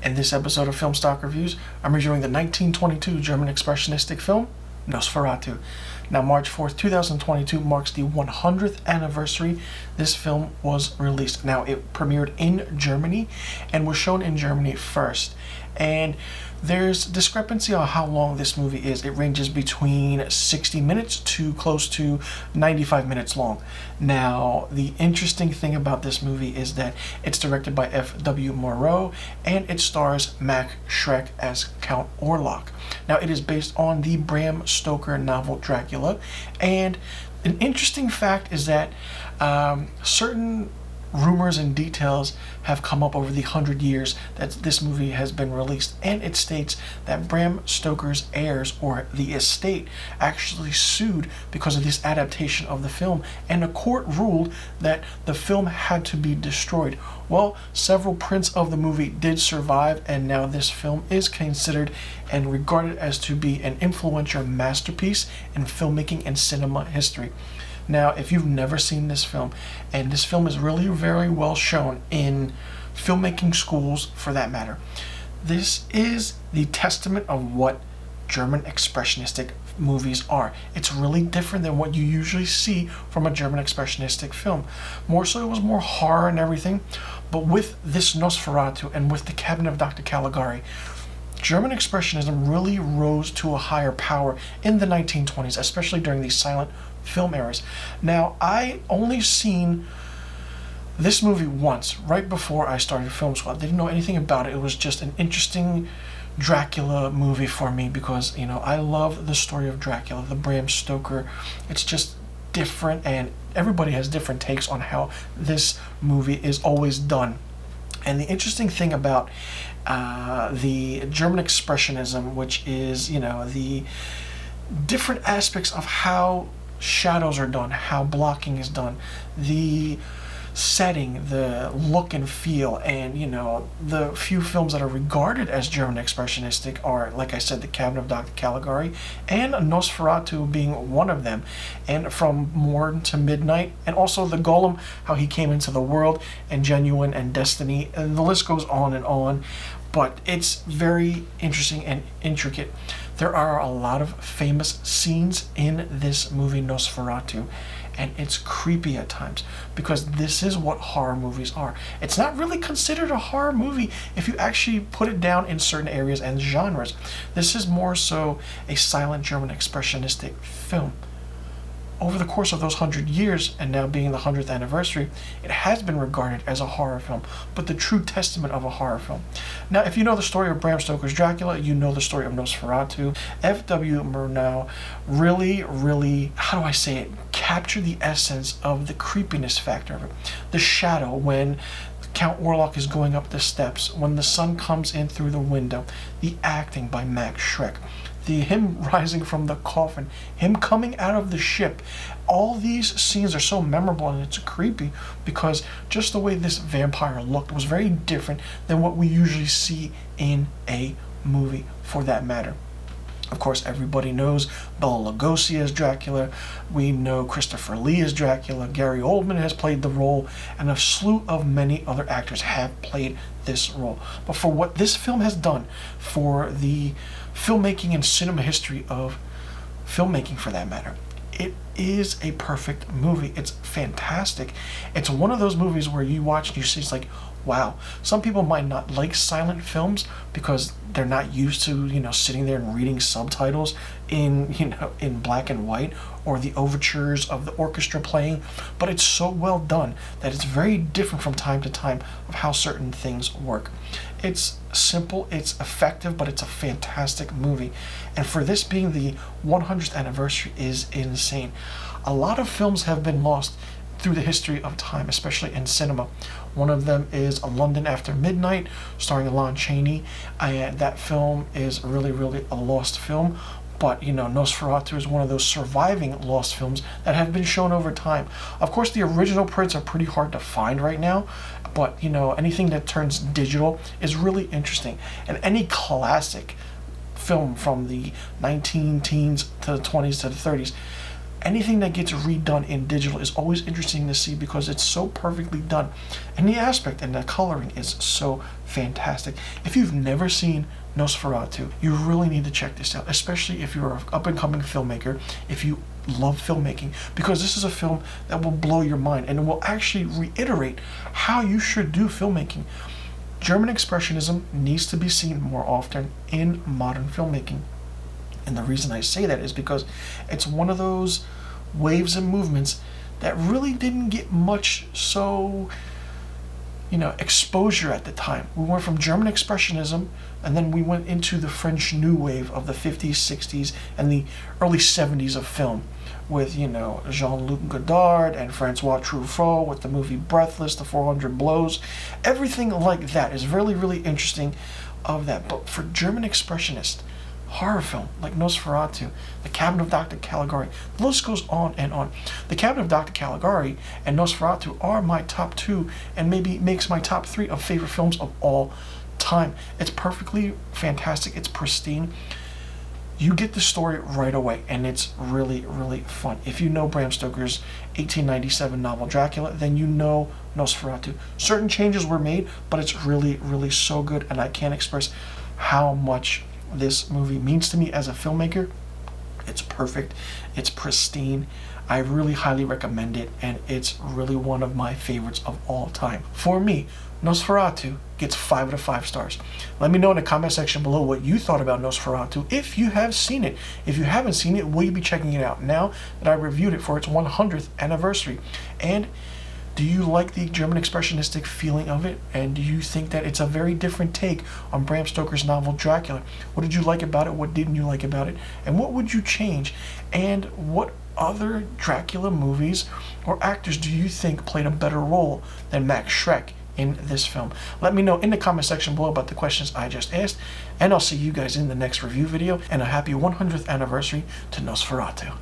In this episode of Film Stock Reviews, I'm reviewing the 1922 German expressionistic film, Nosferatu. Now, March 4th, 2022 marks the 100th anniversary this film was released. Now, it premiered in Germany and was shown in Germany first. And there's discrepancy on how long this movie is. It ranges between 60 minutes to close to 95 minutes long. Now, the interesting thing about this movie is that it's directed by Fw Morrow and it stars Max Schreck as Count Orlok. Now, it is based on the Bram Stoker novel Dracula, and an interesting fact is that certain rumors and details have come up over the 100 years that this movie has been released, and it states that Bram Stoker's heirs, or the estate, actually sued because of this adaptation of the film, and a court ruled that the film had to be destroyed. Well, several prints of the movie did survive, and now this film is considered and regarded as to be an influential masterpiece in filmmaking and cinema history. Now, if you've never seen this film, and this film is really very well shown in filmmaking schools for that matter, this is the testament of what German expressionistic movies are. It's really different than what you usually see from a German expressionistic film. More so, it was more horror and everything, but with this Nosferatu and with the Cabinet of Dr. Caligari, German expressionism really rose to a higher power in the 1920s, especially during the silent film eras. Now, I only seen this movie once, right before I started film school. I didn't know anything about it. It was just an interesting Dracula movie for me because, I love the story of Dracula, the Bram Stoker. It's just different, and everybody has different takes on how this movie is always done. And the interesting thing about the German expressionism, which is, the different aspects of how shadows are done, how blocking is done, the setting, the look and feel, and the few films that are regarded as German expressionistic are, like I said, the Cabinet of Dr. Caligari and Nosferatu being one of them, and From Morn to Midnight, and also the Golem, how he came into the world, and Genuine and Destiny, and the list goes on and on. But it's very interesting and intricate. There are a lot of famous scenes in this movie Nosferatu, and it's creepy at times because this is what horror movies are. It's not really considered a horror movie if you actually put it down in certain areas and genres. This is more so a silent German expressionistic film. Over the course of those 100 years, and now being the 100th anniversary, it has been regarded as a horror film, but the true testament of a horror film. Now, if you know the story of Bram Stoker's Dracula, you know the story of Nosferatu. Fw Morrow really, how do I say it, captured the essence of the creepiness factor of it. The shadow when Count Orlok is going up the steps, when the sun comes in through the window, the acting by Max Schreck, him rising from the coffin, him coming out of the ship. All these scenes are so memorable, and it's creepy because just the way this vampire looked was very different than what we usually see in a movie for that matter. Of course, everybody knows Bela Lugosi as Dracula. We know Christopher Lee as Dracula. Gary Oldman has played the role, and a slew of many other actors have played this role. But for what this film has done for the filmmaking and cinema history of filmmaking for that matter, it is a perfect movie. It's fantastic. It's one of those movies where you watch and you see it's like, wow. Some people might not like silent films because they're not used to, sitting there and reading subtitles in black and white, or the overtures of the orchestra playing, but it's so well done that it's very different from time to time of how certain things work. It's simple, it's effective, but it's a fantastic movie. And for this being the 100th anniversary is insane. A lot of films have been lost through the history of time, especially in cinema. One of them is London After Midnight, starring Lon Chaney. That film is really a lost film, but Nosferatu is one of those surviving lost films that have been shown over time. Of course, the original prints are pretty hard to find right now, but anything that turns digital is really interesting. And any classic film from the 19 teens to the 20s to the 30s, anything that gets redone in digital is always interesting to see because it's so perfectly done. And the aspect and the coloring is so fantastic. If you've never seen Nosferatu, you really need to check this out, especially if you're an up-and-coming filmmaker, if you love filmmaking, because this is a film that will blow your mind and it will actually reiterate how you should do filmmaking. German Expressionism needs to be seen more often in modern filmmaking. And the reason I say that is because it's one of those waves and movements that really didn't get much exposure at the time. We went from German Expressionism and then we went into the French New Wave of the 50s, 60s, and the early 70s of film with, Jean-Luc Godard and Francois Truffaut with the movie Breathless, The 400 Blows. Everything like that is really, really interesting of that. But for German Expressionist horror film like Nosferatu, The Cabinet of Dr. Caligari, the list goes on and on. The Cabinet of Dr. Caligari and Nosferatu are my top 2 and maybe makes my top 3 of favorite films of all time. It's perfectly fantastic. It's pristine. You get the story right away, and it's really, really fun. If you know Bram Stoker's 1897 novel Dracula, then you know Nosferatu. Certain changes were made, but it's really, really so good, and I can't express how much this movie means to me as a filmmaker. It's perfect. It's pristine. I really highly recommend it, and it's really one of my favorites of all time. For me, Nosferatu gets 5 out of 5 stars. Let me know in the comment section below what you thought about Nosferatu if you have seen it. If you haven't seen it, will you be checking it out now that I reviewed it for its 100th anniversary? And do you like the German Expressionistic feeling of it? And do you think that it's a very different take on Bram Stoker's novel Dracula? What did you like about it? What didn't you like about it? And what would you change? And what other Dracula movies or actors do you think played a better role than Max Schreck in this film? Let me know in the comment section below about the questions I just asked, and I'll see you guys in the next review video, and a happy 100th anniversary to Nosferatu.